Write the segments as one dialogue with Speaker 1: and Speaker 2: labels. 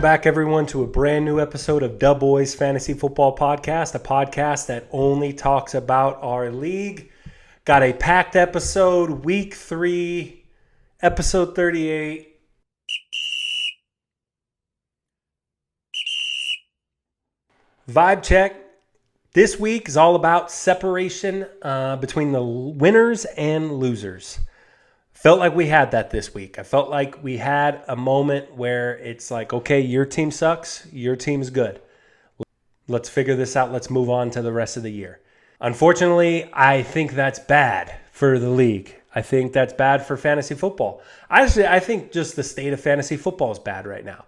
Speaker 1: back, everyone, to a brand new episode of Da Boys Fantasy Football Podcast, a podcast that only talks about our league. Got a packed episode, week 3, episode 38. Vibe check. This week is all about separation between the winners and losers. Felt like we had that this week. I felt like we had a moment where it's like, okay, your team sucks, your team's good. Let's figure this out. Let's move on to the rest of the year. Unfortunately, I think that's bad for the league. I think that's bad for fantasy football. Actually, I think just the state of fantasy football is bad right now.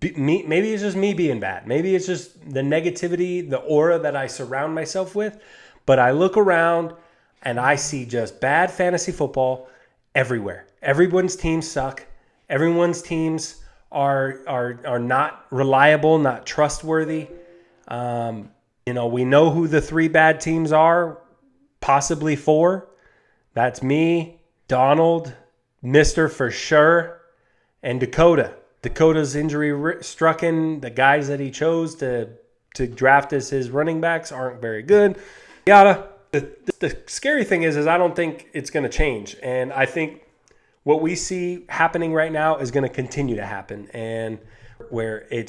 Speaker 1: Maybe it's just me being bad. Maybe it's just the negativity, the aura that I surround myself with. But I look around and I see just bad fantasy football everywhere. Everyone's teams suck. Everyone's teams are not reliable, not trustworthy. We know who the 3 bad teams are, possibly 4. That's me, Donald, Mr. For Sure, and Dakota. Dakota's injury-stricken. The guys that he chose to draft as his running backs aren't very good. Yada. The scary thing is I don't think it's going to change. And I think what we see happening right now is going to continue to happen. And where you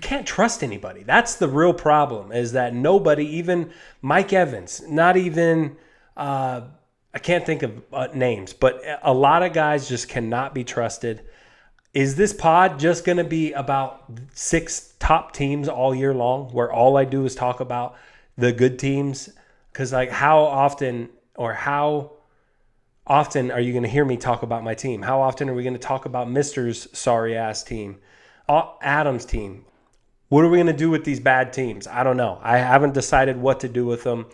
Speaker 1: can't trust anybody. That's the real problem, is that nobody, even Mike Evans, not even, I can't think of names, but a lot of guys just cannot be trusted. Is this pod just going to be about 6 top teams all year long, where all I do is talk about the good teams? Because how often are you going to hear me talk about my team? How often are we going to talk about Mister's sorry ass team, Adam's team? What are we going to do with these bad teams? I don't know. I haven't decided what to do with them.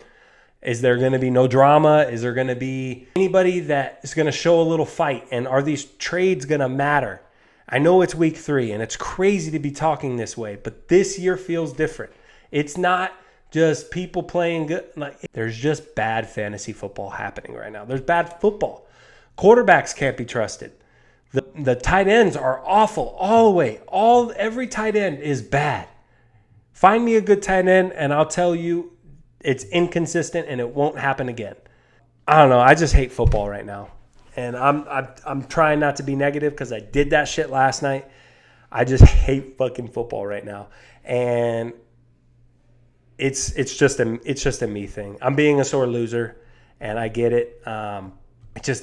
Speaker 1: Is there going to be no drama? Is there going to be anybody that is going to show a little fight? And are these trades going to matter? I know it's week 3 and it's crazy to be talking this way, but this year feels different. It's not just people playing good. There's just bad fantasy football happening right now. There's bad football. Quarterbacks can't be trusted. The tight ends are awful all the way. Every tight end is bad. Find me a good tight end and I'll tell you it's inconsistent and it won't happen again. I don't know. I just hate football right now. And I'm trying not to be negative because I did that shit last night. I just hate fucking football right now. And it's just a me thing. I'm being a sore loser and I get it.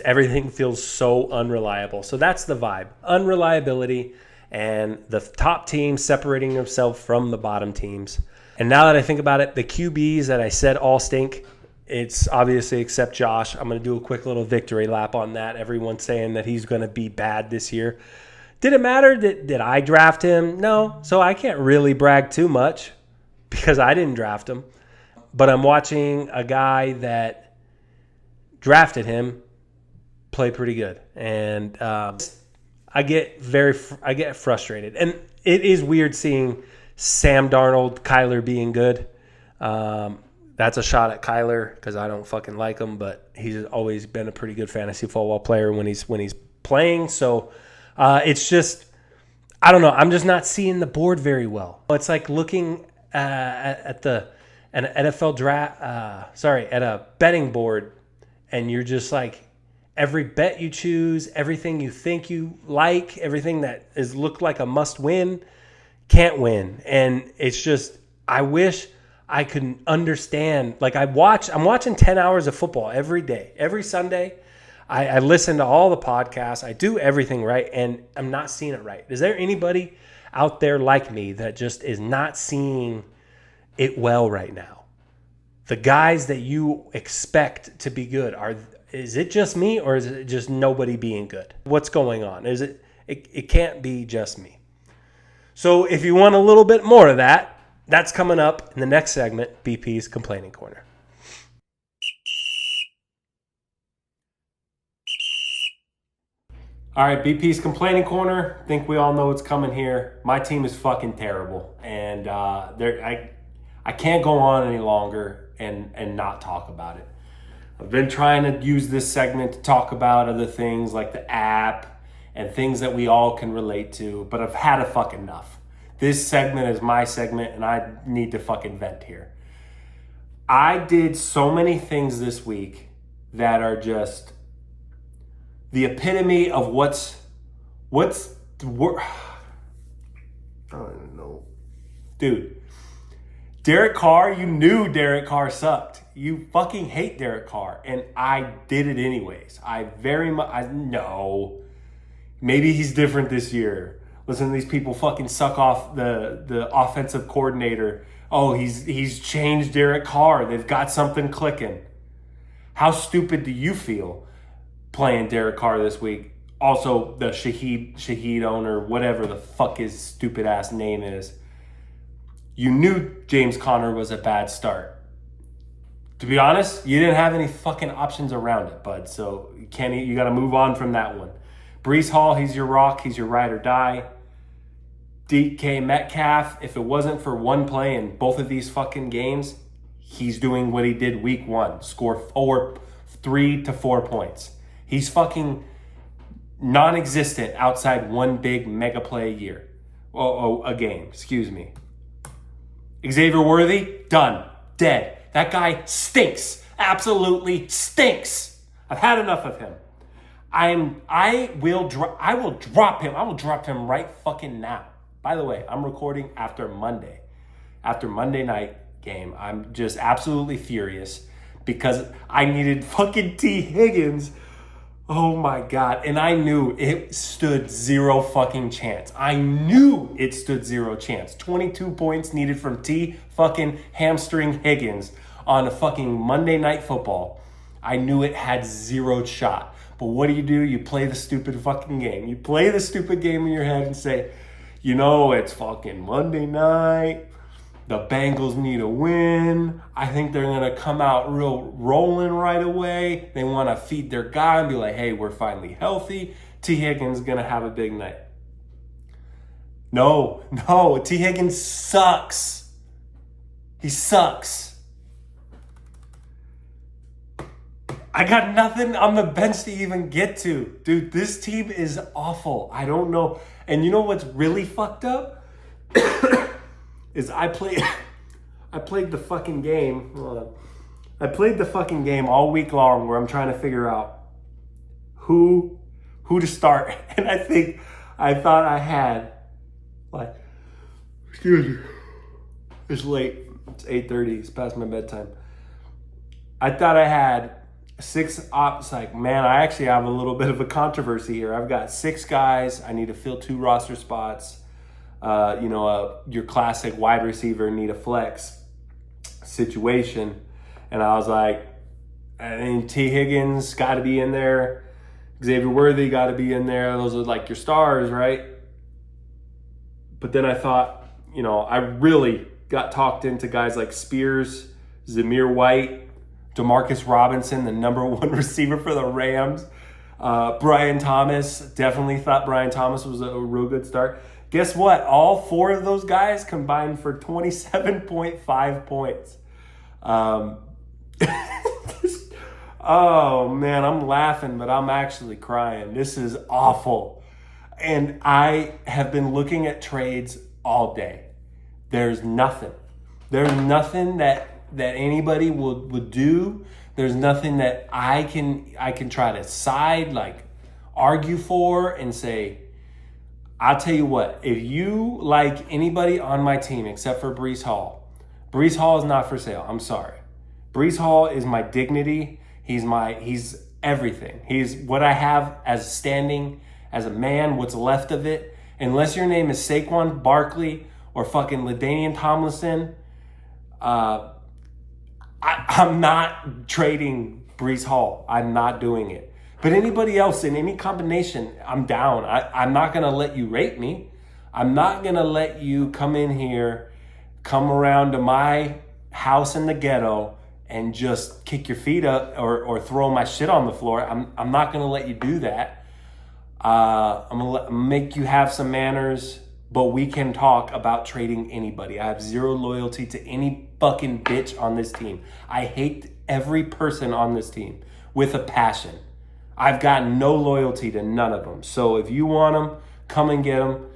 Speaker 1: Everything feels so unreliable. So that's the vibe. Unreliability and the top teams separating themselves from the bottom teams. And now that I think about it, the QBs that I said all stink, it's obviously except Josh. I'm going to do a quick little victory lap on that. Everyone's saying that he's going to be bad this year. Did it matter? Did I draft him? No. So I can't really brag too much because I didn't draft him. But I'm watching a guy that drafted him play pretty good. And I get frustrated. And it is weird seeing Sam Darnold, Kyler being good. That's a shot at Kyler because I don't fucking like him, but he's always been a pretty good fantasy football player when he's playing. So it's just, I don't know. I'm just not seeing the board very well. It's like looking at an NFL draft. At a betting board, and you're just like, every bet you choose, everything you think you like, everything that is looked like a must win, can't win. And it's just, I wish I could understand. I'm watching 10 hours of football every day, every Sunday. I listen to all the podcasts. I do everything right, and I'm not seeing it right. Is there anybody out there like me that just is not seeing it well right now? The guys that you expect to be good, is it just me, or is it just nobody being good? What's going on? It can't be just me. So if you want a little bit more of that, that's coming up in the next segment, BP's Complaining Corner. All right, BP's Complaining Corner. I think we all know what's coming here. My team is fucking terrible, and I can't go on any longer and not talk about it. I've been trying to use this segment to talk about other things like the app and things that we all can relate to, but I've had a fucking enough. This segment is my segment, and I need to fucking vent here. I did so many things this week that are just the epitome of what's the word. I don't even know. Dude, Derek Carr, you knew Derek Carr sucked. You fucking hate Derek Carr, and I did it anyways. I know. Maybe he's different this year. Listen to these people fucking suck off the offensive coordinator. Oh, he's changed Derek Carr. They've got something clicking. How stupid do you feel playing Derek Carr this week? Also, the Shaheed owner, whatever the fuck his stupid ass name is. You knew James Conner was a bad start. To be honest, you didn't have any fucking options around it, bud. So you got to move on from that one. Breece Hall, he's your rock. He's your ride or die. DK Metcalf, if it wasn't for one play in both of these fucking games, he's doing what he did week 1. Score 3 to 4 points. He's fucking non-existent outside one big mega play a year. A game, excuse me. Xavier Worthy, done. Dead. That guy stinks. Absolutely stinks. I've had enough of him. I will drop him. I will drop him right fucking now. By the way, I'm recording after Monday. After Monday night game. I'm just absolutely furious because I needed fucking T. Higgins. Oh my God. And I knew it stood zero fucking chance. I knew it stood zero chance. 22 points needed from T. fucking hamstring Higgins on a fucking Monday Night Football. I knew it had zero shot. But what do? You play the stupid fucking game. You play the stupid game in your head and say, it's fucking Monday night. The Bengals need a win. I think they're going to come out rolling right away. They want to feed their guy and be like, hey, we're finally healthy. T. Higgins going to have a big night. No. T. Higgins sucks. He sucks. I got nothing on the bench to even get to. Dude, this team is awful. I don't know. And you know what's really fucked up? Is I played the fucking game. Hold on. I played the fucking game all week long where I'm trying to figure out who to start. And I thought I had, excuse me. It's late. It's 8:30. It's past my bedtime. I thought I had 6 ops. I actually have a little bit of a controversy here. I've got 6 guys. I need to fill 2 roster spots. Your classic wide receiver need a flex situation. And I was like, I think T. Higgins got to be in there. Xavier Worthy got to be in there. Those are your stars, right? But then I thought, I really got talked into guys like Spears, Zamir White, Demarcus Robinson, the number 1 receiver for the Rams. Brian Thomas, definitely thought Brian Thomas was a real good start. Guess what? All 4 of those guys combined for 27.5 points. Oh, man, I'm laughing, but I'm actually crying. This is awful. And I have been looking at trades all day. There's nothing. There's nothing that anybody would do. There's nothing that I can try to side, argue for and say, I'll tell you what, if you like anybody on my team except for Breece Hall is not for sale. I'm sorry. Breece Hall is my dignity. He's everything. He's what I have as standing as a man, what's left of it. Unless your name is Saquon Barkley or fucking LaDainian Tomlinson, I'm not trading Breece Hall. I'm not doing it. But anybody else in any combination, I'm down. I'm not going to let you rape me. I'm not going to let you come in here, come around to my house in the ghetto and just kick your feet up or throw my shit on the floor. I'm not going to let you do that. I'm going to make you have some manners, but we can talk about trading anybody. I have zero loyalty to any fucking bitch on this team. I hate every person on this team with a passion. I've got no loyalty to none of them. So if you want them, come and get them.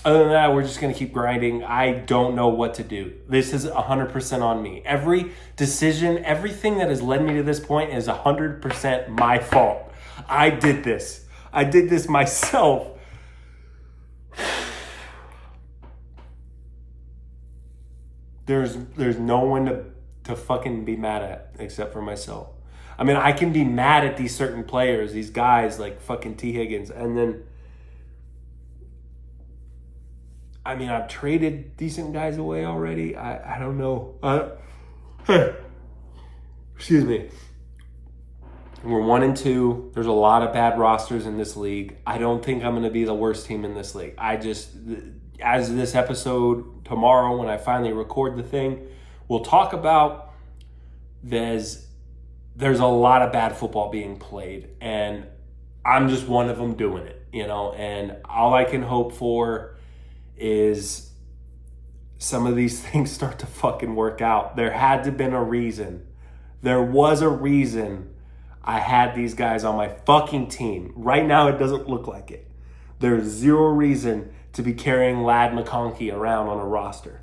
Speaker 1: Other than that, we're just going to keep grinding. I don't know what to do. This is 100% on me. Every decision, everything that has led me to this point is 100% my fault. I did this. I did this myself. There's no one to fucking be mad at except for myself. I mean, I can be mad at these certain players, these guys like fucking T. Higgins, and then I've traded decent guys away already. I don't know. Excuse me. We're 1-2. There's a lot of bad rosters in this league. I don't think I'm going to be the worst team in this league. As this episode tomorrow, when I finally record the thing, we'll talk about there's a lot of bad football being played, and I'm just one of them doing it, and all I can hope for is some of these things start to fucking work out. There had to have been a reason. There was a reason I had these guys on my fucking team. Right now, it doesn't look like it. There's zero reason to be carrying Ladd McConkey around on a roster.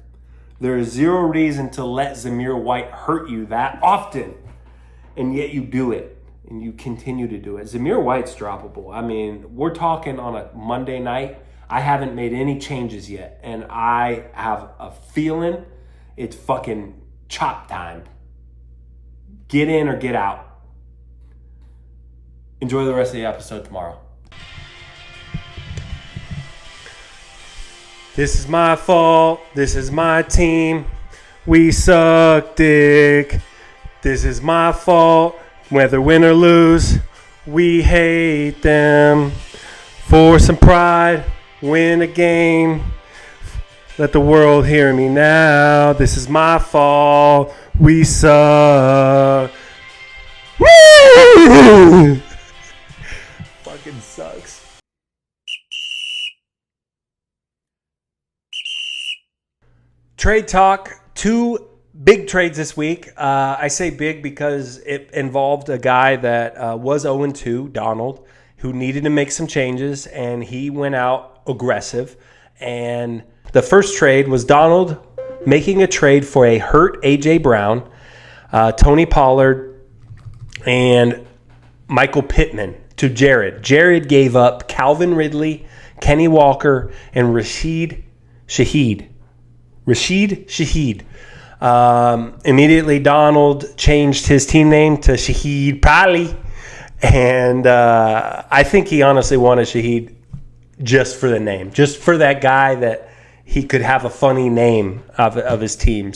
Speaker 1: There is zero reason to let Zamir White hurt you that often, and yet you do it, and you continue to do it. Zamir White's droppable. We're talking on a Monday night. I haven't made any changes yet, and I have a feeling it's fucking chop time. Get in or get out. Enjoy the rest of the episode tomorrow. This is my fault. This is my team. We suck dick. This is my fault. Whether win or lose, we hate them. For some pride, win a game. Let the world hear me now. This is my fault. We suck. Woo! Fucking sucks. Trade talk. 2 big trades this week. I say big because it involved a guy that was 0-2, Donald, who needed to make some changes, and he went out aggressive. And the first trade was Donald making a trade for a hurt A.J. Brown, Tony Pollard, and Michael Pittman to Jared. Jared gave up Calvin Ridley, Kenny Walker, and Rashid Shaheed. Immediately, Donald changed his team name to Shaheed Pali. And I think he honestly wanted Shaheed just for the name, just for that guy that he could have a funny name of his team.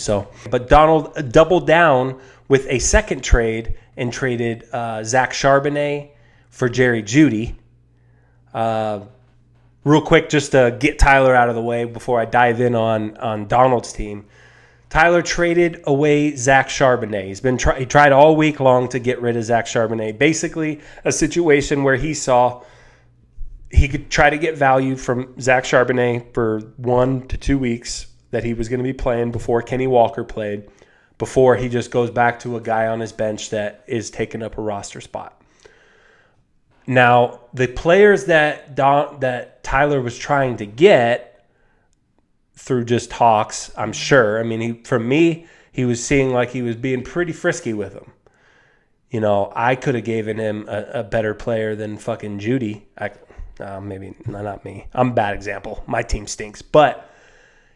Speaker 1: But Donald doubled down with a second trade and traded Zach Charbonnet for Jerry Jeudy. Real quick, just to get Tyler out of the way before I dive in on Donald's team. Tyler traded away Zach Charbonnet. He tried all week long to get rid of Zach Charbonnet. Basically, a situation where he saw he could try to get value from Zach Charbonnet for 1 to 2 weeks that he was going to be playing before Kenny Walker played, before he just goes back to a guy on his bench that is taking up a roster spot. Now, the players that Tyler was trying to get through just talks, I'm sure. He was seeing like he was being pretty frisky with them. I could have given him a better player than fucking Jeudy. Maybe not me. I'm a bad example. My team stinks. But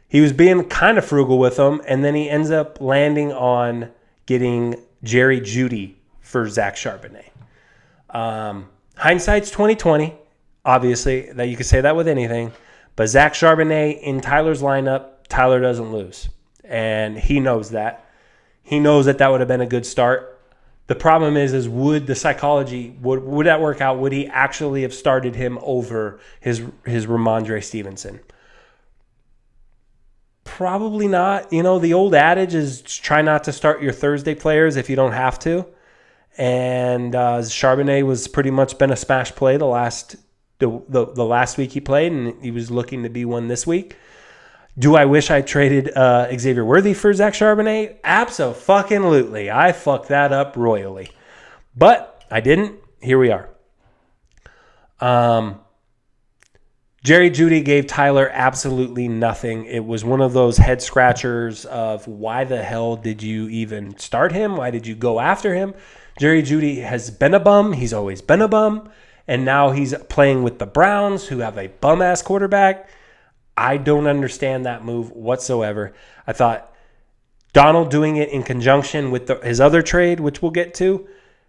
Speaker 1: he was being kind of frugal with them, and then he ends up landing on getting Jerry Jeudy for Zach Charbonnet. Hindsight's 2020, obviously, that you could say that with anything. But Zach Charbonnet in Tyler's lineup, Tyler doesn't lose. And he knows that. He knows that would have been a good start. The problem is would the psychology, would that work out? Would he actually have started him over his Ramondre Stevenson? Probably not. The old adage is try not to start your Thursday players if you don't have to. And Charbonnet was pretty much been a smash play the last week he played, and he was looking to be one this week. Do I wish I traded Xavier Worthy for Zach Charbonnet? Abso-fucking-lutely. I fucked that up royally. But I didn't. Here we are. Jerry Jeudy gave Tyler absolutely nothing. It was one of those head scratchers of why the hell did you even start him? Why did you go after him? Jerry Jeudy has been a bum. He's always been a bum. And now he's playing with the Browns, who have a bum-ass quarterback. I don't understand that move whatsoever. I thought Donald doing it in conjunction with his other trade, which we'll get to,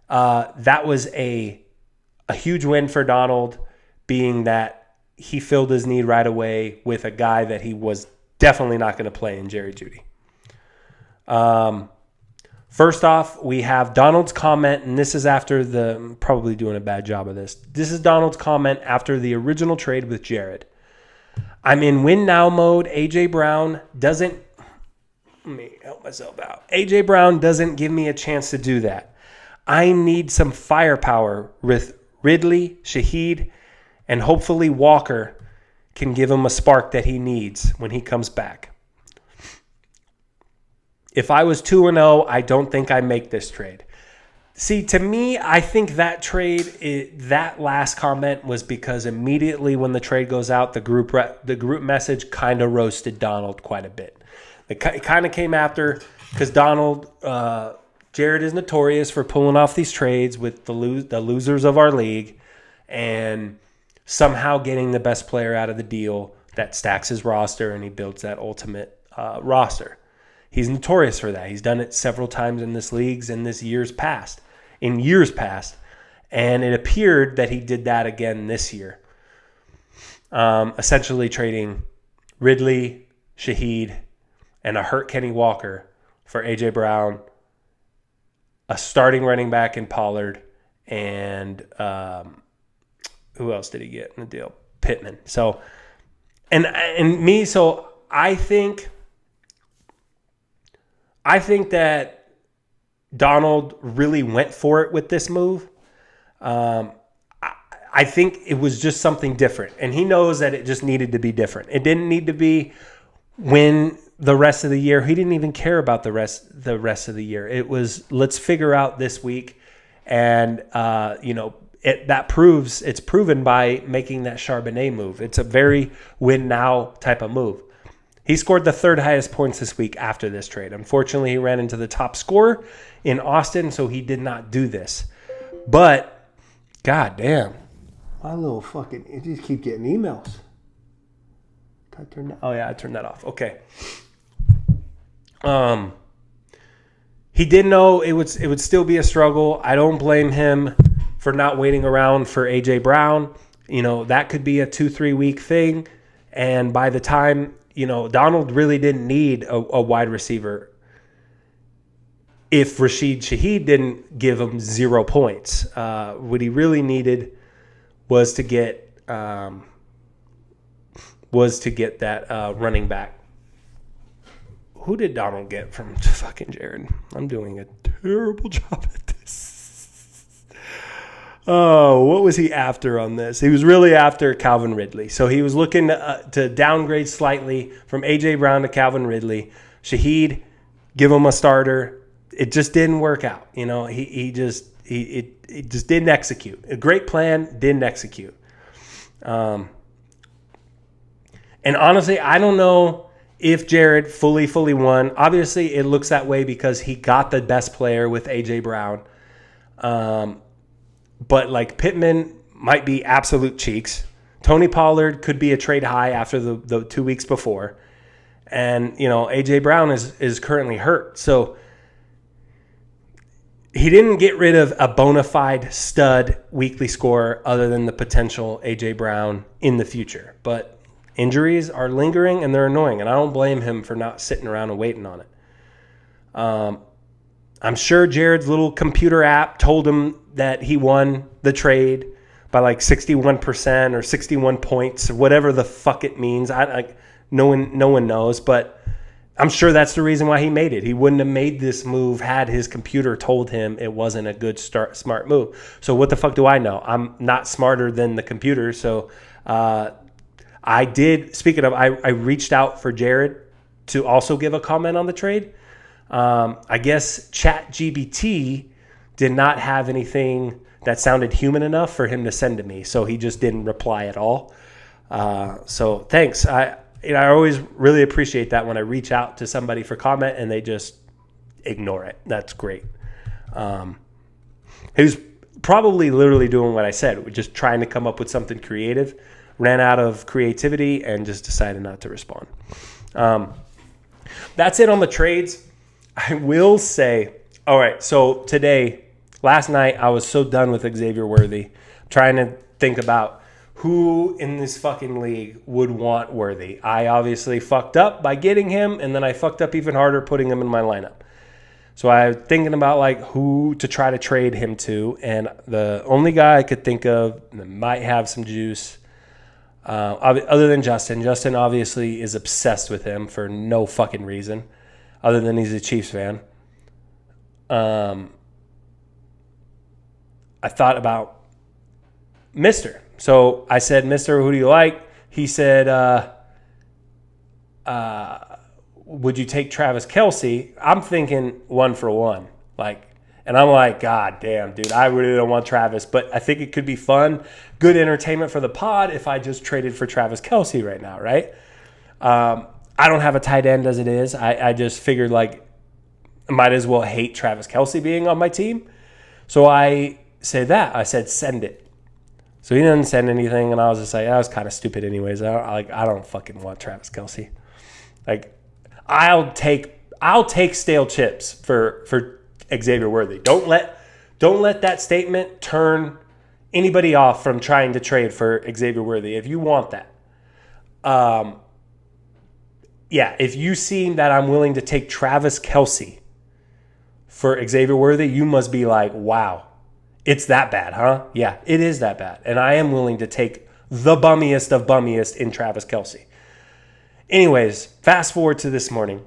Speaker 1: that was a huge win for Donald, being that he filled his need right away with a guy that he was definitely not going to play in Jerry Jeudy. First off, we have Donald's comment, and this is after I'm probably doing a bad job of this. This is Donald's comment after the original trade with Jared. I'm in win now mode. A.J. Brown doesn't, let me help myself out. A.J. Brown doesn't give me a chance to do that. I need some firepower with Ridley, Shaheed, and hopefully Walker can give him a spark that he needs when he comes back. If I was 2-0, I don't think I make this trade. See, to me, I think that that last comment was because immediately when the trade goes out, the group message kind of roasted Donald quite a bit. It kind of came after, because Jared is notorious for pulling off these trades with the losers of our league and somehow getting the best player out of the deal that stacks his roster and he builds that ultimate roster. He's notorious for that. He's done it several times in this leagues in years past. And it appeared that he did that again this year. Essentially trading Ridley, Shaheed, and a hurt Kenny Walker for A.J. Brown, a starting running back in Pollard, and who else did he get in the deal? Pittman. So, and I think that Donald really went for it with this move. I think it was just something different, and he knows that it just needed to be different. It didn't need to be win the rest of the year. He didn't even care about the rest of the year. It was, let's figure out this week, and it's proven by making that Charbonnet move. It's a very win now type of move. He scored the third highest points this week after this trade. Unfortunately, he ran into the top scorer in Austin, so he did not do this. But, goddamn, my little fucking, it just keep getting emails. I turned that off. Okay. He did know it would still be a struggle. I don't blame him for not waiting around for A.J. Brown. That could be a 2-3 week thing. And by the time, Donald really didn't need a wide receiver if Rashid Shaheed didn't give him 0 points. What he really needed was to get that running back. Who did Donald get from fucking Jared? I'm doing a terrible job at this. Oh, what was he after on this? He was really after Calvin Ridley. So he was looking to downgrade slightly from A.J. Brown to Calvin Ridley. Shaheed, give him a starter. It just didn't work out. He just didn't execute. A great plan, didn't execute. And honestly, I don't know if Jared fully won. Obviously, it looks that way because he got the best player with A.J. Brown. But Pittman might be absolute cheeks. Tony Pollard could be a trade high after the 2 weeks before. And, A.J. Brown is currently hurt. So he didn't get rid of a bona fide stud weekly scorer other than the potential A.J. Brown in the future. But injuries are lingering and they're annoying. And I don't blame him for not sitting around and waiting on it. I'm sure Jared's little computer app told him that he won the trade by 61% or 61 points or whatever the fuck it means. No one knows, but I'm sure that's the reason why he made it. He wouldn't have made this move had his computer told him it wasn't a good smart move. So what the fuck do I know? I'm not smarter than the computer. So I reached out for Jared to also give a comment on the trade. I guess ChatGPT did not have anything that sounded human enough for him to send to me. So he just didn't reply at all. So thanks. I always really appreciate that when I reach out to somebody for comment and they just ignore it. That's great. He was probably literally doing what I said, just trying to come up with something creative, ran out of creativity, and just decided not to respond. That's it on the trades. I will say, all right, so last night, I was so done with Xavier Worthy, trying to think about who in this fucking league would want Worthy. I obviously fucked up by getting him, and then I fucked up even harder putting him in my lineup. So I'm thinking about like who to try to trade him to, and the only guy I could think of that might have some juice, other than Justin. Justin obviously is obsessed with him for no fucking reason, other than he's a Chiefs fan. I thought about Mister. So I said, Mister, who do you like? He said, would you take Travis Kelce? I'm thinking 1-for-1. And I'm like, God damn, dude, I really don't want Travis. But I think it could be fun, good entertainment for the pod if I just traded for Travis Kelce right now, right? I don't have a tight end as it is. I just figured I might as well hate Travis Kelce being on my team. So I said, send it. So he didn't send anything, and I was just like, that was kind of stupid anyways. I don't fucking want Travis Kelce. I'll take stale chips for Xavier Worthy. Don't let that statement turn anybody off from trying to trade for Xavier Worthy if you want that. If you see that I'm willing to take Travis Kelce for Xavier Worthy, you must be like, wow, it's that bad, huh? Yeah, it is that bad. And I am willing to take the bummiest of bummiest in Travis Kelce. Anyways, fast forward to this morning,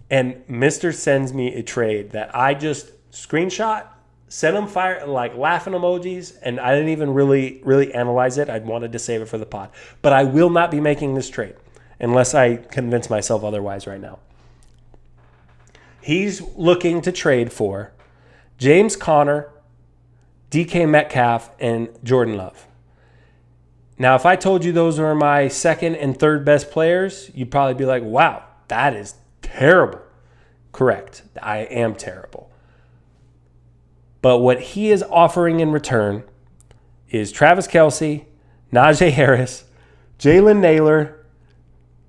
Speaker 1: and Mr. sends me a trade that I just screenshot, sent him laughing emojis, and I didn't even really analyze it. I wanted to save it for the pod. But I will not be making this trade unless I convince myself otherwise right now. He's looking to trade for James Conner, DK Metcalf, and Jordan Love. Now, if I told you those were my second and third best players, you'd probably be like, wow, that is terrible. Correct. I am terrible. But what he is offering in return is Travis Kelce, Najee Harris, Jalen Naylor,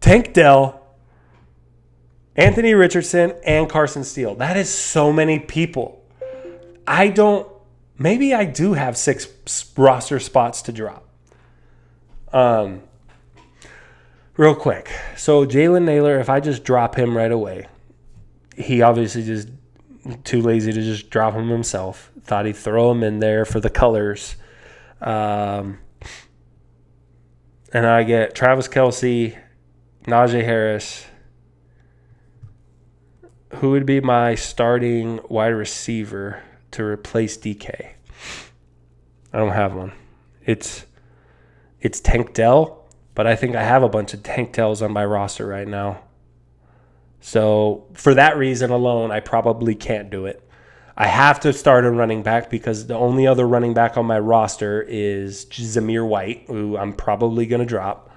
Speaker 1: Tank Dell, Anthony Richardson, and Carson Steele. That is so many people. Maybe I do have 6 roster spots to drop. Real quick. So Jalen Naylor, if I just drop him right away, he obviously just too lazy to just drop him himself. Thought he'd throw him in there for the colors. And I get Travis Kelce, Najee Harris. Who would be my starting wide receiver to replace DK? I don't have one. It's Tank Dell, but I think I have a bunch of Tank Dells on my roster right now. So for that reason alone, I probably can't do it. I have to start a running back because the only other running back on my roster is Zamir White, who I'm probably going to drop.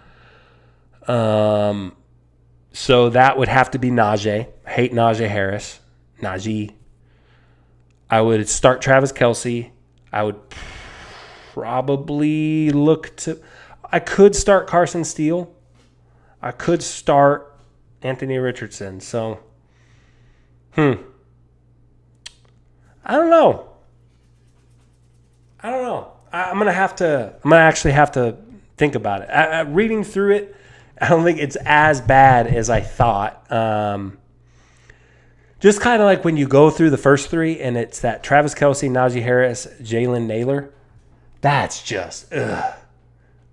Speaker 1: So that would have to be Najee. I hate Najee Harris. Najee. I would start Travis Kelce. I would probably I could start Carson Steele. I could start Anthony Richardson. So, I don't know. I'm gonna actually have to think about it. Reading through it, I don't think it's as bad as I thought. Just kind of like when you go through the first 3 and it's that Travis Kelce, Najee Harris, Jalen Naylor. That's just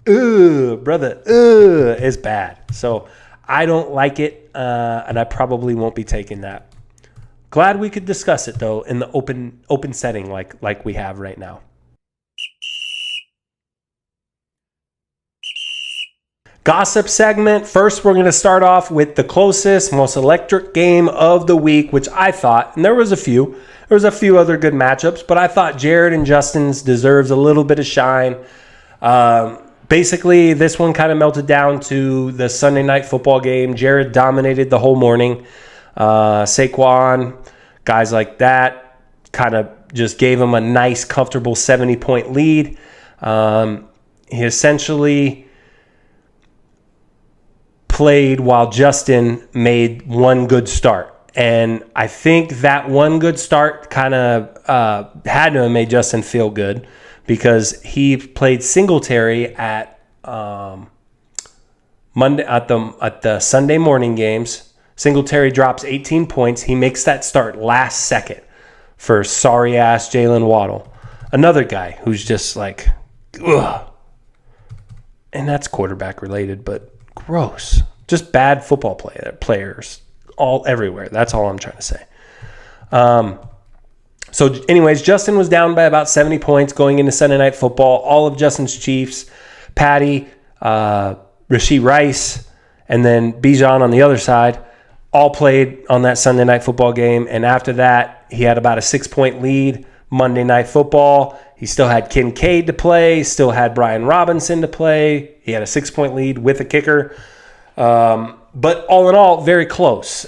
Speaker 1: brother, it's bad. So I don't like it, and I probably won't be taking that. Glad we could discuss it though in the open setting like we have right now. Gossip segment. First, we're going to start off with the closest, most electric game of the week, which I thought, and there was a few, There was a few other good matchups, but I thought Jared and Justin's deserves a little bit of shine. Basically, this one kind of melted down to the Sunday night football game. Jared dominated the whole morning. Saquon, guys like that, kind of just gave him a nice, comfortable 70-point lead. He essentially played while Justin made one good start. And I think that one good start kind of had to have made Justin feel good, because he played Singletary at Monday at the Sunday morning games. Singletary drops 18 points. He makes that start last second for sorry ass Jalen Waddle, another guy who's just like, ugh. And that's quarterback related, but gross. Just bad football players all everywhere. That's all I'm trying to say. So anyways, Justin was down by about 70 points going into Sunday Night Football. All of Justin's Chiefs, Patty, Rashee Rice, and then Bijan on the other side, all played on that Sunday Night Football game. And after that, he had about a 6-point lead. Monday Night Football, he still had Kincaid to play, still had Brian Robinson to play. He had a 6-point lead with a kicker. But all in all, very close.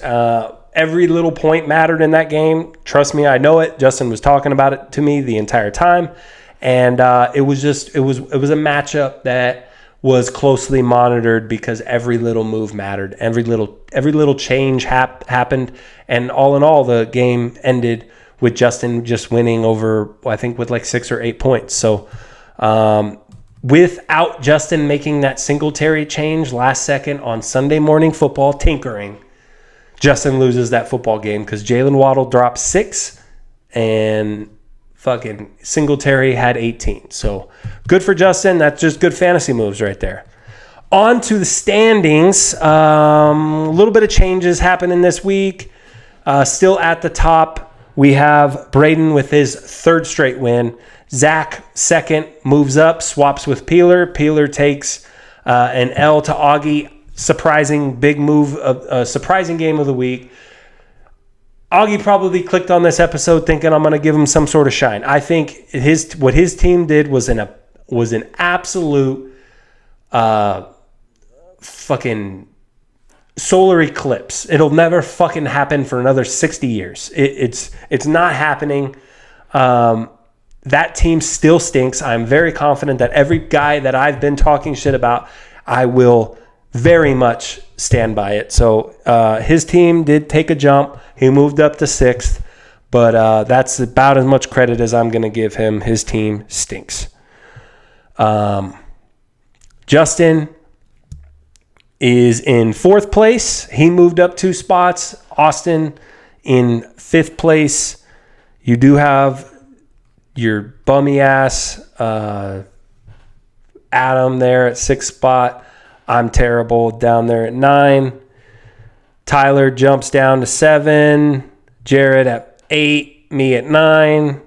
Speaker 1: Every little point mattered in that game. Trust me, I know it. Justin was talking about it to me the entire time. And it was a matchup that was closely monitored, because every little move mattered. Every little change happened. And all in all, the game ended with Justin just winning over, I think, with like 6 or 8 points. So without Justin making that Singletary change last second on Sunday Morning Football, tinkering, Justin loses that football game, because Jalen Waddle dropped 6 and fucking Singletary had 18. So good for Justin. That's just good fantasy moves right there. On to the standings. A little bit of changes happening this week. Still at the top, we have Braden with his 3rd straight win. Zach, second, moves up, swaps with Peeler. Peeler takes an L to Augie. Surprising big move, surprising game of the week. Augie probably clicked on this episode thinking I'm going to give him some sort of shine. I think what his team did was an absolute fucking solar eclipse. It'll never fucking happen for another 60 years. It's not happening. That team still stinks. I'm very confident that every guy that I've been talking shit about, I will very much stand by it. So his team did take a jump. He moved up to 6th, but that's about as much credit as I'm going to give him. His team stinks. Justin is in 4th place. He moved up 2 spots. Austin in 5th place. You do have your bummy ass Adam there at 6th spot. I'm terrible down there at 9. Tyler jumps down to 7. Jared at 8. Me at 9.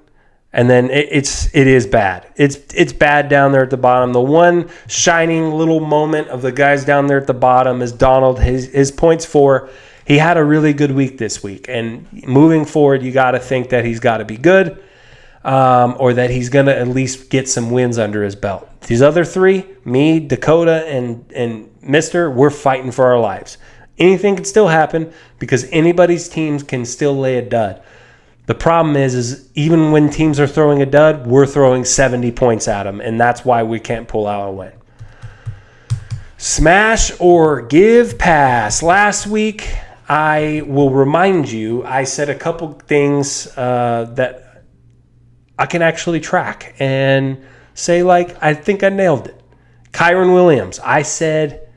Speaker 1: And then it is bad. It's bad down there at the bottom. The one shining little moment of the guys down there at the bottom is Donald. His points for, he had a really good week this week. And moving forward, you got to think that he's got to be good, or that he's going to at least get some wins under his belt. These other 3, me, Dakota, and Mister, we're fighting for our lives. Anything can still happen, because anybody's teams can still lay a dud. The problem is even when teams are throwing a dud, we're throwing 70 points at them, and that's why we can't pull out a win. Smash or give pass. Last week, I will remind you, I said a couple things that I can actually track and say, like, I think I nailed it. Kyron Williams, I said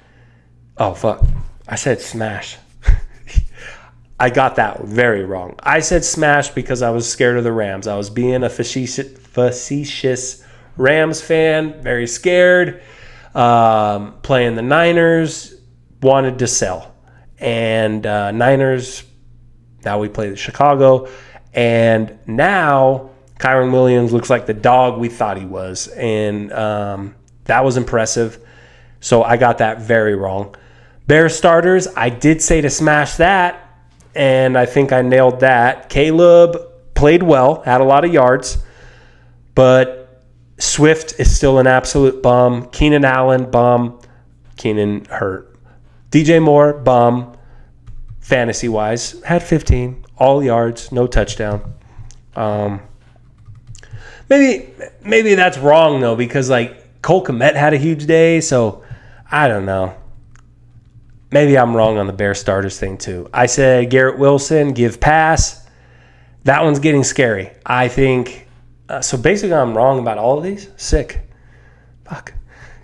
Speaker 1: smash. I got that very wrong. I said smash because I was scared of the Rams. I was being a facetious Rams fan, very scared. Playing the Niners, wanted to sell. And Niners, now we play the Chicago. And now Kyron Williams looks like the dog we thought he was. And that was impressive. So I got that very wrong. Bears starters, I did say to smash that. And I think I nailed that. Caleb, played well, had a lot of yards, but Swift is still an absolute bum. Keenan Allen, bum. Keenan hurt. DJ Moore, bum. Fantasy-wise, had 15, all yards, no touchdown. Maybe that's wrong, though, because, like, Cole Kmet had a huge day, so I don't know. Maybe I'm wrong on the Bear starters thing, too. I said Garrett Wilson, give pass. That one's getting scary. I think so basically I'm wrong about all of these. Sick. Fuck.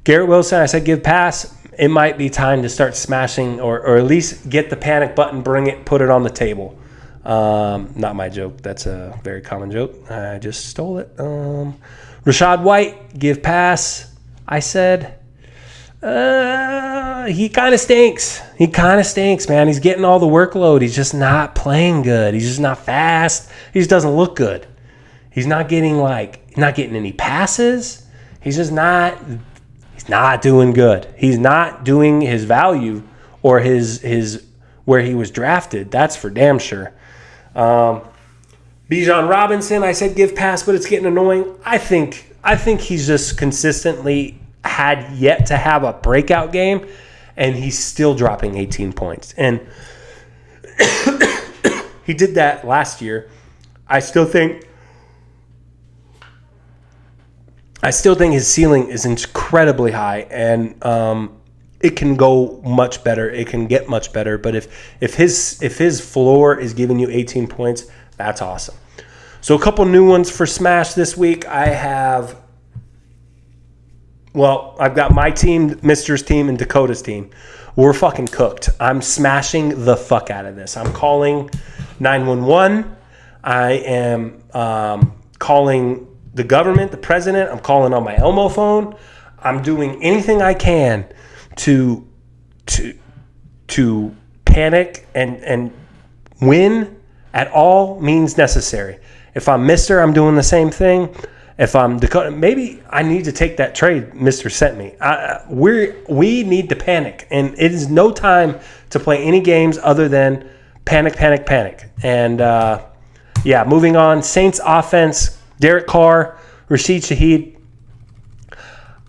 Speaker 1: Garrett Wilson, I said give pass. It might be time to start smashing or at least get the panic button, bring it, put it on the table. Not my joke. That's a very common joke. I just stole it. Rashad White, give pass. I said he kind of stinks. He kind of stinks, man. He's getting all the workload. He's just not playing good. He's just not fast. He just doesn't look good. He's not getting any passes. He's just not doing good. He's not doing his value or his where he was drafted. That's for damn sure. Bijan Robinson, I said give pass, but it's getting annoying. I think he's just consistently had yet to have a breakout game, and he's still dropping 18 points. And he did that last year. I still think his ceiling is incredibly high, and it can go much better. It can get much better. But if his floor is giving you 18 points, that's awesome. So a couple new ones for Smash this week. I've got my team, Mister's team, and Dakota's team. We're fucking cooked. I'm smashing the fuck out of this. I'm calling 911. I am calling the government, the president. I'm calling on my Elmo phone. I'm doing anything I can to panic and win at all means necessary. If I'm Mister, I'm doing the same thing. If I'm Dakota, maybe I need to take that trade Mister sent me. We need to panic, and it is no time to play any games other than panic. And moving on. Saints offense. Derek Carr, Rashid Shaheed.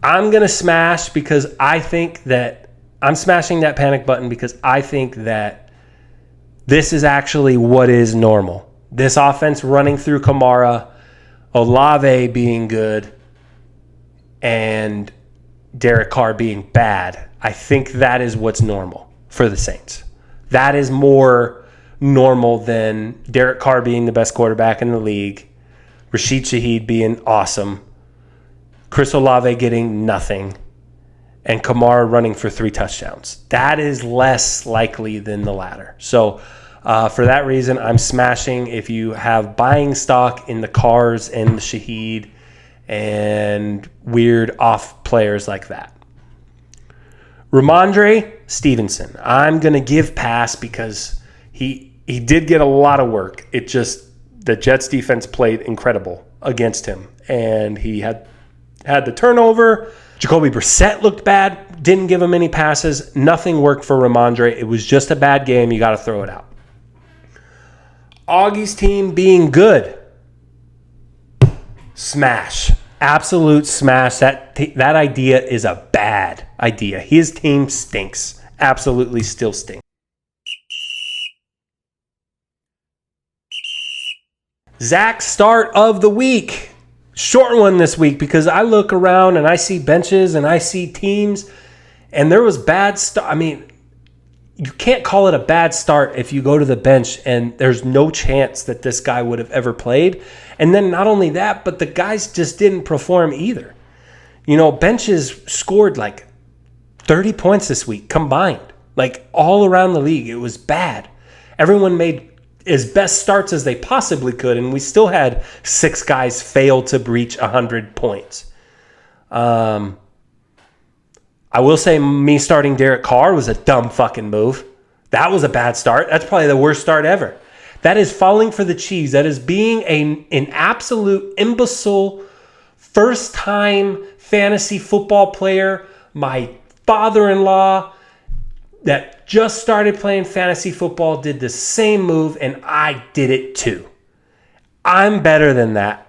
Speaker 1: I'm going to smash because I think that I'm smashing that panic button because I think that this is actually what is normal. This offense running through Kamara, Olave being good, and Derek Carr being bad. I think that is what's normal for the Saints. That is more normal than Derek Carr being the best quarterback in the league, Rashid Shaheed being awesome, Chris Olave getting nothing, and Kamara running for 3 touchdowns. That is less likely than the latter. So for that reason, I'm smashing if you have buying stock in the Carrs and the Shaheed and weird off players like that. Ramondre Stevenson. I'm going to give pass because he did get a lot of work. It just the Jets defense played incredible against him, and he had the turnover. Jacoby Brissett looked bad, didn't give him any passes. Nothing worked for Ramondre. It was just a bad game. You got to throw it out. Augie's team being good. Smash. Absolute smash. That idea is a bad idea. His team stinks. Absolutely still stinks. Zach's start of the week. Short one this week because I look around and I see benches and I see teams, and there was bad stuff. I mean, you can't call it a bad start if you go to the bench and there's no chance that this guy would have ever played. And then not only that, but the guys just didn't perform either. You know, benches scored like 30 points this week combined, like all around the league. It was bad. Everyone made as best starts as they possibly could, and we still had 6 guys fail to breach 100 points. I will say me starting Derek Carr was a dumb fucking move. That was a bad start. That's probably the worst start ever. That is falling for the cheese. That is being an absolute imbecile first-time fantasy football player. My father-in-law that just started playing fantasy football did the same move, and I did it too. I'm better than that.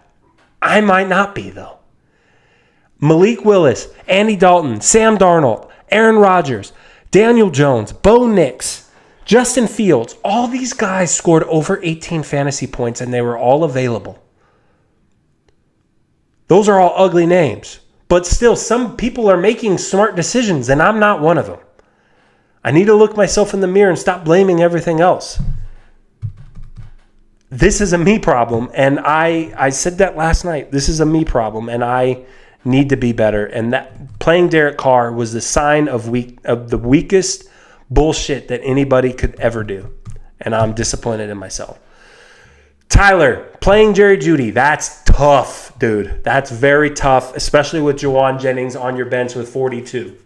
Speaker 1: I might not be, though. Malik Willis, Andy Dalton, Sam Darnold, Aaron Rodgers, Daniel Jones, Bo Nix, Justin Fields, all these guys scored over 18 fantasy points and they were all available. Those are all ugly names. But still, some people are making smart decisions and I'm not one of them. I need to look myself in the mirror and stop blaming everything else. This is a me problem, and I said that last night. This is a me problem, and I need to be better. And that playing Derek Carr was the sign of the weakest bullshit that anybody could ever do. And I'm disappointed in myself. Tyler, playing Jerry Jeudy, that's tough, dude. That's very tough, especially with Juwan Jennings on your bench with 42.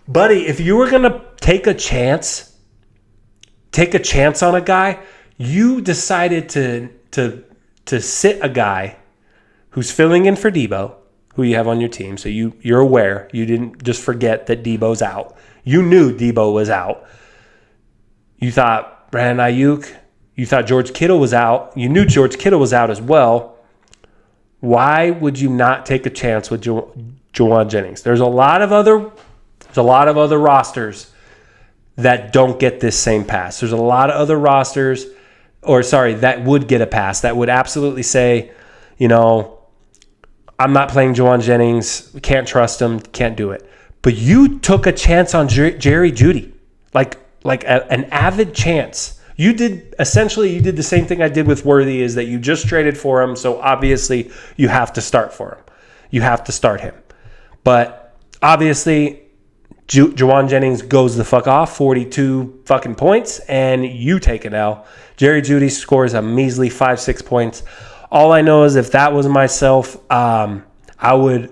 Speaker 1: Buddy, if you were going to take a chance on a guy, you decided to sit a guy who's filling in for Debo, who you have on your team. So you're aware. You didn't just forget that Debo's out. You knew Debo was out. You thought Brandon Ayuk. You thought George Kittle was out. You knew George Kittle was out as well. Why would you not take a chance with Juwan Jennings? There's a lot of other rosters that don't get this same pass. There's a lot of other rosters, that would get a pass, that would absolutely say, I'm not playing Juwan Jennings, can't trust him, can't do it. But you took a chance on Jerry Jeudy, like an avid chance. You did the same thing I did with Worthy, is that you just traded for him, so obviously you have to start for him. You have to start him. But obviously, Juwan Jennings goes the fuck off, 42 fucking points, and you take an L. Jerry Jeudy scores a measly 5-6 points. All I know is if that was myself, I would...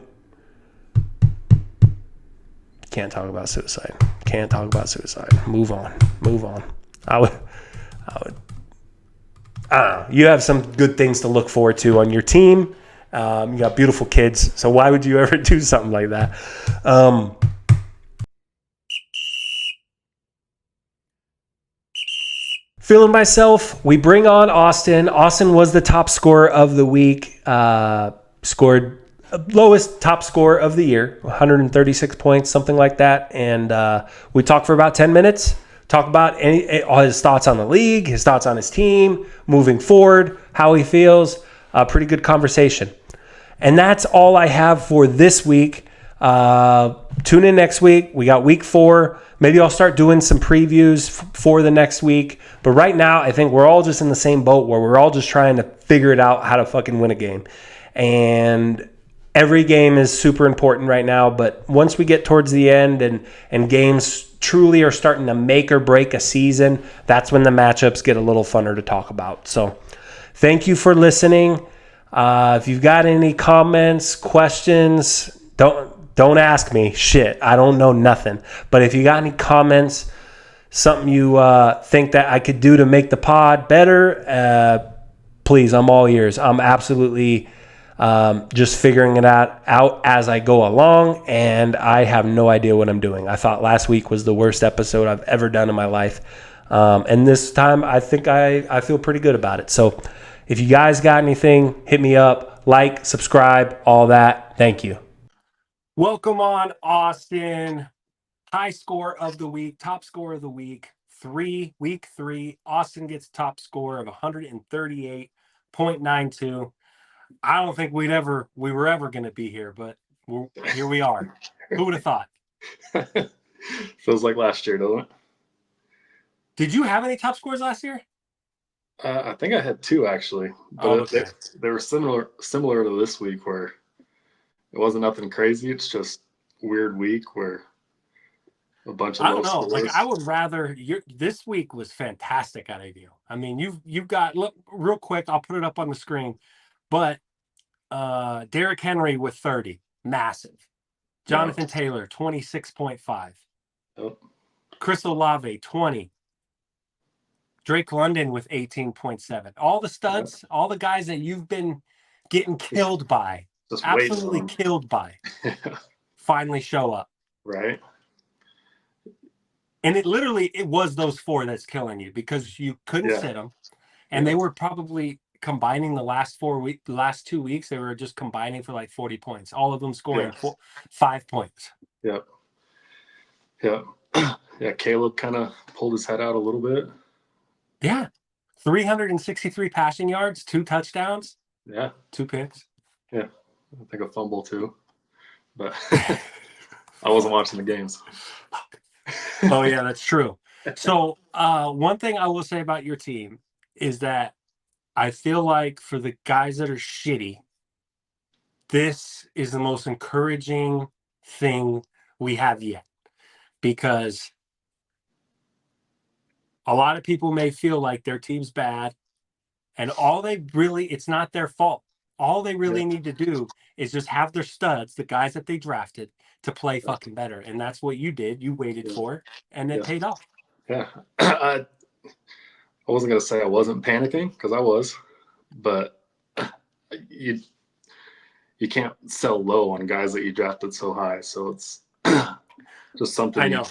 Speaker 1: Can't talk about suicide. Move on. I don't know. You have some good things to look forward to on your team. You got beautiful kids, so why would you ever do something like that? Feeling myself. We bring on Austin. Austin was the top scorer of the week. Scored lowest top score of the year, 136 points, something like that. And we talked for about 10 minutes. Talk about all his thoughts on the league, his thoughts on his team, moving forward, how he feels. Pretty good conversation. And that's all I have for this week. Tune in next week. We got week 4. Maybe I'll start doing some previews for the next week. But right now, I think we're all just in the same boat where we're all just trying to figure it out how to fucking win a game. And every game is super important right now. But once we get towards the end and games truly are starting to make or break a season, that's when the matchups get a little funner to talk about. So thank you for listening. If you've got any comments, questions, don't ask me. Shit, I don't know nothing. But if you got any comments, something you think that I could do to make the pod better, please, I'm all ears. I'm absolutely just figuring it out as I go along, and I have no idea what I'm doing. I thought last week was the worst episode I've ever done in my life. And this time, I think I feel pretty good about it. So if you guys got anything, hit me up, like, subscribe, all that. Thank you. Welcome on, Austin. High score of the week, top score of the week, week 3. Austin gets top score of 138.92. I don't think we were ever going to be here, but here we are. Who would have thought?
Speaker 2: Feels like last year, doesn't it?
Speaker 1: Did you have any top scores last year?
Speaker 2: I think I had 2 actually, but
Speaker 1: okay.
Speaker 2: they were similar to this week, where it wasn't nothing crazy. It's just a weird week where a bunch of
Speaker 1: I don't know.
Speaker 2: scores.
Speaker 1: Like, I would rather this week was fantastic out of you. I mean, you've got, look real quick. I'll put it up on the screen, but Derrick Henry with 30, massive. Jonathan Taylor 26.5.
Speaker 2: Yep.
Speaker 1: Chris Olave 20. Drake London with 18.7. All the studs, all the guys that you've been getting killed by,
Speaker 2: just
Speaker 1: absolutely killed by, finally show up.
Speaker 2: Right.
Speaker 1: And it was those 4 that's killing you, because you couldn't sit them. And they were probably combining the last 2 weeks, they were just combining for like 40 points. All of them scoring
Speaker 2: Yeah.
Speaker 1: 5 points.
Speaker 2: Yep. Yep. Yeah. Caleb kind of pulled his head out a little bit.
Speaker 1: Yeah. 363 passing yards, 2 touchdowns,
Speaker 2: Yeah.
Speaker 1: 2 picks.
Speaker 2: Yeah. I think a fumble too, but I wasn't watching the games.
Speaker 1: Oh yeah, that's true. So one thing I will say about your team is that I feel like for the guys that are shitty, this is the most encouraging thing we have yet, because a lot of people may feel like their team's bad, and it's not their fault. All they really
Speaker 2: Yeah.
Speaker 1: need to do is just have their studs, the guys that they drafted, to play
Speaker 2: Yeah.
Speaker 1: fucking better. And that's what you did. You waited
Speaker 2: Yeah.
Speaker 1: for, and it
Speaker 2: Yeah.
Speaker 1: paid off.
Speaker 2: Yeah. I wasn't gonna say I wasn't panicking, because I was, but you can't sell low on guys that you drafted so high. So it's just something
Speaker 1: I know.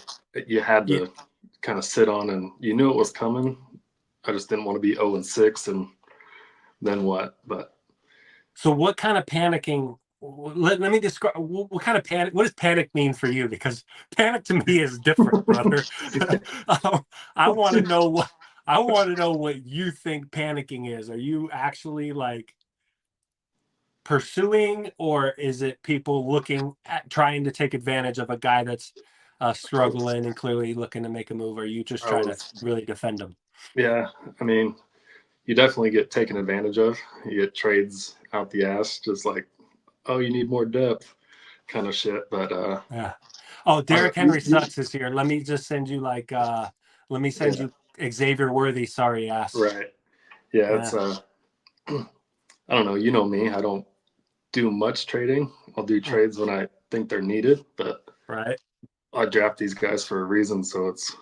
Speaker 2: you had
Speaker 1: Yeah.
Speaker 2: to kind of sit on, and you knew it was coming. I just didn't want to be 0-6, and then what? But
Speaker 1: So what kind of panicking? Let me describe what kind of panic. What does panic mean for you? Because panic to me is different, brother. I want to know what you think panicking is. Are you actually like pursuing, or is it people looking at trying to take advantage of a guy that's struggling and clearly looking to make a move? Or are you just
Speaker 2: I
Speaker 1: trying to
Speaker 2: was,
Speaker 1: really defend him?
Speaker 2: yeah. I mean, you definitely get taken advantage of. You get trades out the ass, just like, oh, you need more depth, kind of shit. But
Speaker 1: Yeah. Oh,
Speaker 2: I,
Speaker 1: Derrick Henry sucks this year. Let me just send you let me send
Speaker 2: yeah,
Speaker 1: you Xavier Worthy, sorry ass.
Speaker 2: right. Yeah, it's
Speaker 1: Yeah.
Speaker 2: I don't know. You know me. I don't do much trading. I'll do trades when I think they're needed, but
Speaker 1: Right.
Speaker 2: I draft these guys for a reason. So it's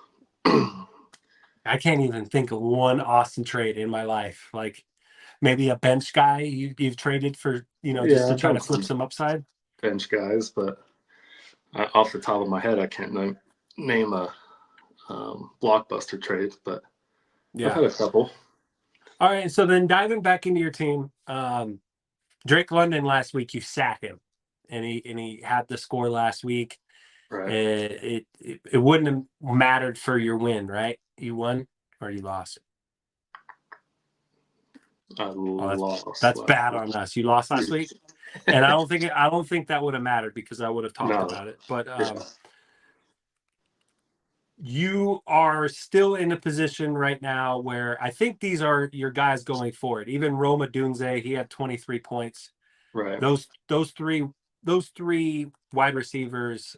Speaker 1: I can't even think of one Austin trade in my life. Like maybe a bench guy you've traded for, just
Speaker 2: yeah,
Speaker 1: to
Speaker 2: I've
Speaker 1: try
Speaker 2: done
Speaker 1: to flip
Speaker 2: some
Speaker 1: some upside.
Speaker 2: bench guys, but off the top of my head, I can't name a blockbuster trade. But I've
Speaker 1: Yeah.
Speaker 2: had a couple.
Speaker 1: All right. So then diving back into your team, Drake London last week, you sat him, and he had the score last week.
Speaker 2: Right.
Speaker 1: It wouldn't have mattered for your win, right? You won or you lost.
Speaker 2: I
Speaker 1: Oh,
Speaker 2: lost
Speaker 1: that's
Speaker 2: last
Speaker 1: bad
Speaker 2: week.
Speaker 1: on us. You lost last week, and I don't think that would have mattered because I would have talked
Speaker 2: No.
Speaker 1: about it. But
Speaker 2: Yeah.
Speaker 1: you are still in a position right now where I think these are your guys going forward. Even Roma Dunze, he had 23 points.
Speaker 2: Right.
Speaker 1: Those three wide receivers,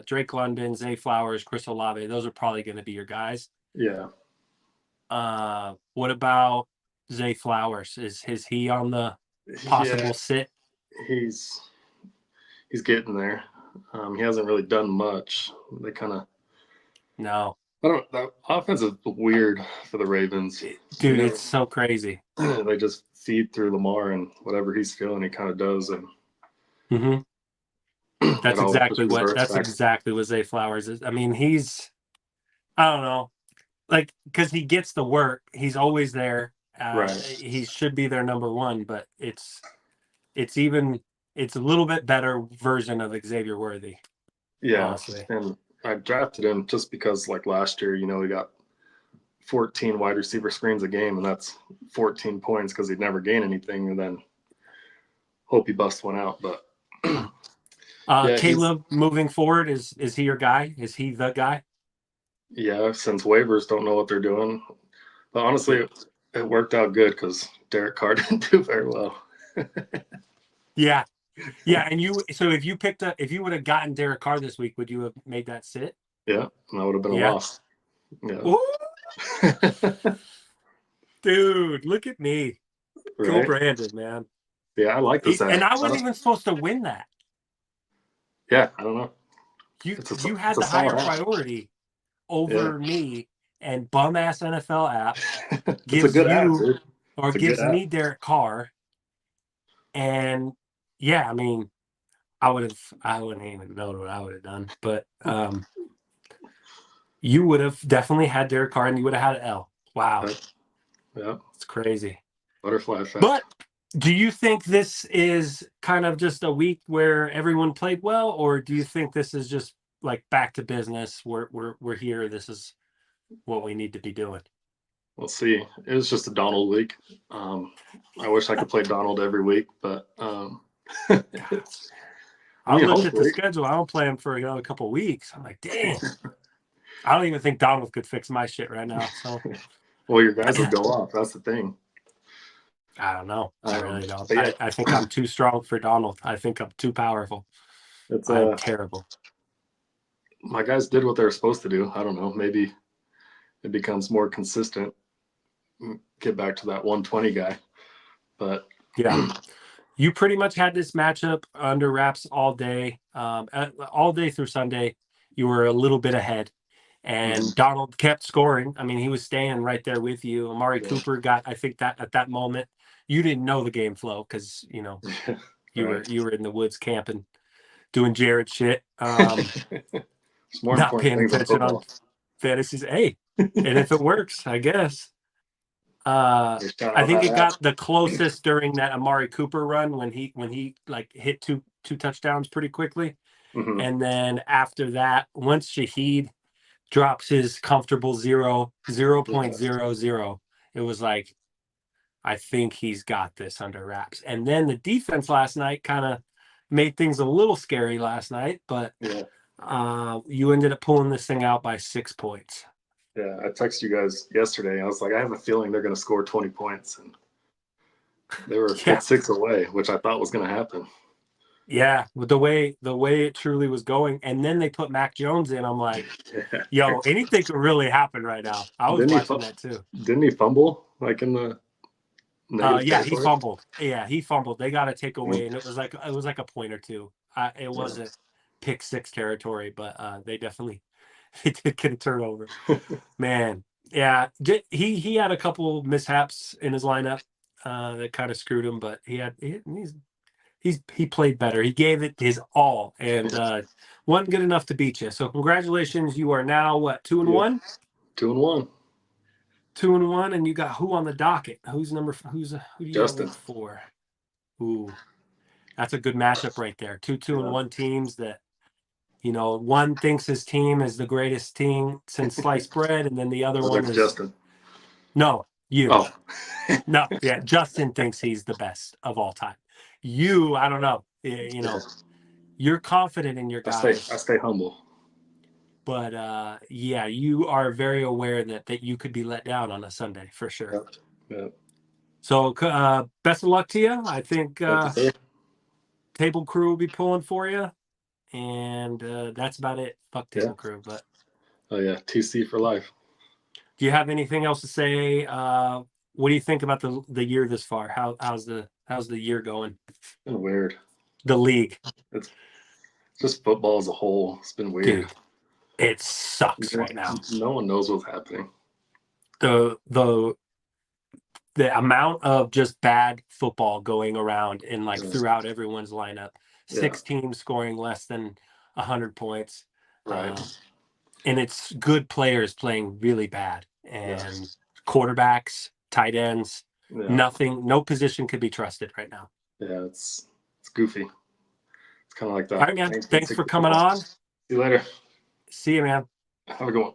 Speaker 1: Drake London, Zay Flowers, Chris Olave, those are probably going to be your guys.
Speaker 2: Yeah.
Speaker 1: What about Zay Flowers? Is he on the possible
Speaker 2: Yeah.
Speaker 1: sit?
Speaker 2: He's getting there. He hasn't really done much. They kind of
Speaker 1: No,
Speaker 2: I don't. That offense is weird for the Ravens. They
Speaker 1: dude,
Speaker 2: never.
Speaker 1: it's so crazy.
Speaker 2: They just feed through Lamar, and whatever he's feeling, he kind of does, and
Speaker 1: Mm-hmm.
Speaker 2: it always just reverts
Speaker 1: That's
Speaker 2: back.
Speaker 1: exactly what Zay Flowers is. I mean, I don't know, like because he gets the work, he's always there.
Speaker 2: Right.
Speaker 1: He should be their number one, but it's even it's a little bit better version of Xavier Worthy,
Speaker 2: Yeah,
Speaker 1: honestly.
Speaker 2: and I drafted him just because, like last year, he got 14 wide receiver screens a game, and that's 14 points because he'd never gain anything, and then hope he busts one out. But yeah,
Speaker 1: Caleb moving forward, is he your guy? Is he the guy?
Speaker 2: since waivers don't know what they're doing, but honestly, it worked out good because Derek Carr didn't do very well.
Speaker 1: Yeah, yeah. And so if you would have gotten Derek Carr this week, would you have made that sit?
Speaker 2: Yeah, and that would have been a
Speaker 1: Yeah.
Speaker 2: loss. Yeah.
Speaker 1: Ooh, dude, look at me. Go
Speaker 2: Right.
Speaker 1: Brandon, man.
Speaker 2: Yeah, I like this.
Speaker 1: And I wasn't even supposed to win that.
Speaker 2: Yeah, I don't know.
Speaker 1: You
Speaker 2: It's
Speaker 1: had
Speaker 2: a
Speaker 1: the higher
Speaker 2: solid app.
Speaker 1: priority
Speaker 2: Yeah,
Speaker 1: over me, and bum ass NFL app
Speaker 2: it's a
Speaker 1: gives
Speaker 2: good app,
Speaker 1: you
Speaker 2: dude.
Speaker 1: or
Speaker 2: It's a good
Speaker 1: gives
Speaker 2: app.
Speaker 1: me Derek Carr. And yeah, I mean, I wouldn't even know what I would have done. But you would have definitely had Derek Carr and you would have had an L. Wow.
Speaker 2: Yeah, yeah.
Speaker 1: It's crazy.
Speaker 2: Butterfly effect.
Speaker 1: But do you think this is kind of just a week where everyone played well, or do you think this is just like back to business? We're here. This is what we need to be doing.
Speaker 2: We'll see. It was just a Donald week. I wish I could play Donald every week, but it's, I
Speaker 1: I
Speaker 2: mean,
Speaker 1: looked at the
Speaker 2: hopefully.
Speaker 1: schedule. I don't play him for another couple of weeks. I'm like, dang. I don't even think Donald could fix my shit right now. So
Speaker 2: Well, your guys will go off. That's the thing.
Speaker 1: I don't know. I really don't.
Speaker 2: But yeah,
Speaker 1: I think I'm too strong for Donald. I think I'm too powerful.
Speaker 2: it's
Speaker 1: I'm terrible.
Speaker 2: my guys did what they were supposed to do. I don't know. Maybe it becomes more consistent. Get back to that 120 guy. But
Speaker 1: Yeah. You pretty much had this matchup under wraps all day. All day through Sunday, you were a little bit ahead. And Donald kept scoring. I mean, he was staying right there with you. Amari Cooper got, I think that at that moment, you didn't know the game flow because, you know, you were in the woods camping, doing Jared shit.
Speaker 2: There's more
Speaker 1: Not
Speaker 2: important
Speaker 1: paying
Speaker 2: things in
Speaker 1: attention on
Speaker 2: football.
Speaker 1: fantasies. Hey, and if it works, I guess.
Speaker 2: Shout
Speaker 1: I
Speaker 2: out
Speaker 1: think
Speaker 2: that
Speaker 1: it
Speaker 2: app.
Speaker 1: got the closest during that Amari Cooper run when he like hit two touchdowns pretty quickly.
Speaker 2: Mhm.
Speaker 1: And then after that, once Shaheed drops his comfortable 0.00, it was like, I think he's got this under wraps. And then the defense last night kind of made things a little scary last night, but
Speaker 2: Yeah.
Speaker 1: you ended up pulling this thing out by 6 points.
Speaker 2: Yeah. I texted you guys yesterday. I was like, I have a feeling they're going to score 20 points. And they were
Speaker 1: Yeah.
Speaker 2: 6 away, which I thought was going to happen.
Speaker 1: Yeah, with the way it truly was going, and then they put Mac Jones in. I'm like, yo, anything could really happen right now. I was watching that too.
Speaker 2: Didn't he fumble like in the negative
Speaker 1: Yeah, he
Speaker 2: territory?
Speaker 1: fumbled. Yeah, he fumbled. They got to take away, and it was like a point or two. It wasn't pick six territory, but they definitely he did get a turnover. Man, yeah, he had a couple mishaps in his lineup that kind of screwed him, but he played better. He gave it his all, and wasn't good enough to beat you. So congratulations, you are now what 2-1.
Speaker 2: 2-1.
Speaker 1: 2-1, and you got who on the docket? Who do you
Speaker 2: Justin.
Speaker 1: got for? Ooh, that's a good matchup right there. 2-2-1 teams that, you know, one thinks his team is the greatest team since sliced bread, and then the other one is
Speaker 2: Justin.
Speaker 1: no, you.
Speaker 2: Oh.
Speaker 1: No, yeah, Justin thinks he's the best of all time. You, I don't know. You know, you're confident in your guys.
Speaker 2: I stay humble.
Speaker 1: But yeah, you are very aware that you could be let down on a Sunday for sure.
Speaker 2: Yep.
Speaker 1: So best of luck to you. I think Table Crew will be pulling for you, and that's about it. Fuck Table Crew. But
Speaker 2: oh yeah, TC for life.
Speaker 1: do you have anything else to say? What do you think about the year this far? How's the year going?
Speaker 2: It's been weird.
Speaker 1: The league.
Speaker 2: It's just football as a whole. It's been weird.
Speaker 1: Dude, it sucks right now.
Speaker 2: No one knows what's happening.
Speaker 1: The amount of just bad football going around in like throughout everyone's lineup. 6 teams scoring less than 100 points.
Speaker 2: Right.
Speaker 1: And it's good players playing really bad. And quarterbacks, tight ends, no position could be trusted right now.
Speaker 2: Yeah, it's goofy. It's kind of like that.
Speaker 1: All right, man. Thanks for coming on. See
Speaker 2: you later.
Speaker 1: See you, man.
Speaker 2: Have a good one.